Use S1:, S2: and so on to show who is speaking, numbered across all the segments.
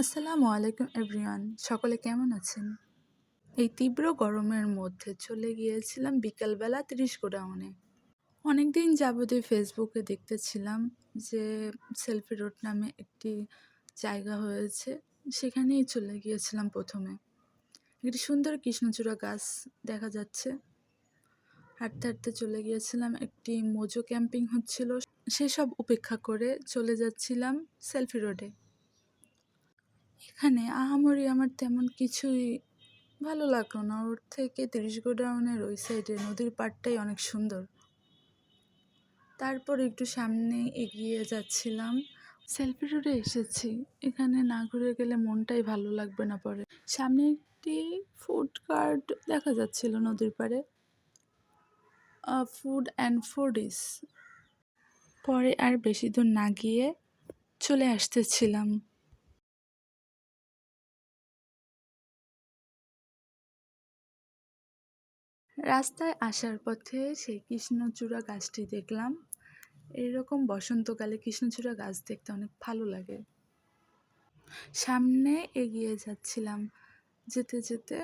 S1: আসসালামু আলাইকুম এভরিওয়ান। সকলে কেমন আছেন? এই তীব্র গরমের মধ্যে চলে গিয়েছিলাম বিকালবেলা ৩০ গোডাউনে। অনেকদিন যাবতীয় ফেসবুকে দেখতেছিলাম যে সেলফি রোড নামে একটি জায়গা হয়েছে। সেখানেই চলে গিয়েছিলাম প্রথমে। একটি সুন্দর কৃষ্ণচূড়া গাছ দেখা যাচ্ছে। হাঁটতে হাঁটতে চলে গিয়েছিলাম, একটি মোজো ক্যাম্পিং হচ্ছিল। সেসব উপেক্ষা করে চলে যাচ্ছিলাম সেলফি রোডে। এখানে আহামরি আমার তেমন কিছুই ভালো লাগলো না। ওর থেকে ৩০ গোডাউনের ওই সাইডে নদীর পাড়টাই অনেক সুন্দর। তারপর একটু সামনে এগিয়ে যাচ্ছিলাম। সেলফি রোডে এসেছি, এখানে না ঘুরে গেলে মনটাই ভালো লাগবে না পরে। সামনে একটি ফুড কার্ট দেখা যাচ্ছিল নদীর পাড়ে, ফুড অ্যান্ড ফুডিস। পরে আর বেশি দূর না গিয়ে চলে আসতেছিলাম। রাস্তায় আসার পথে সেই কৃষ্ণচূড়া গাছটি দেখলাম। এরকম বসন্তকালে কৃষ্ণচূড়া গাছ দেখতে অনেক ভালো লাগে। সামনে এগিয়ে যাচ্ছিলাম, যেতে যেতে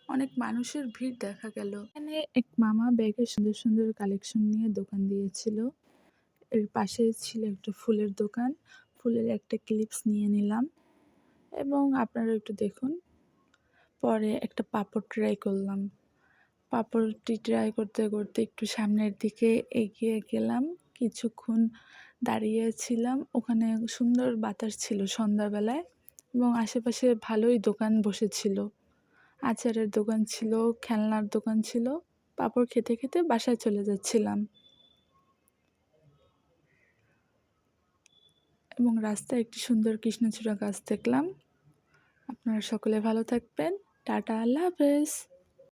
S1: অনেক মানুষের ভিড় দেখা গেল। এখানে এক মামা ব্যাগের সুন্দর সুন্দর কালেকশন নিয়ে দোকান দিয়েছিল। এর পাশে ছিল একটা ফুলের দোকান। ফুলের একটা ক্লিপস নিয়ে নিলাম এবং আপনারা একটু দেখুন। পরে একটা পাপড় ট্রাই করলাম। পাপড়টি ট্রাই করতে করতে একটু সামনের দিকে এগিয়ে গেলাম। কিছুক্ষণ দাঁড়িয়েছিলাম, ওখানে সুন্দর বাতাস ছিল সন্ধ্যাবেলায় এবং আশেপাশে ভালোই দোকান বসেছিল। আচারের দোকান ছিল, খেলনার দোকান ছিল। পাঁপড় খেতে খেতে বাসায় চলে যাচ্ছিলাম এবং রাস্তায় একটি সুন্দর কৃষ্ণচূড়া গাছ দেখলাম। আপনারা সকলে ভালো থাকবেন। টাটা, আল্লাহ হাফেজ।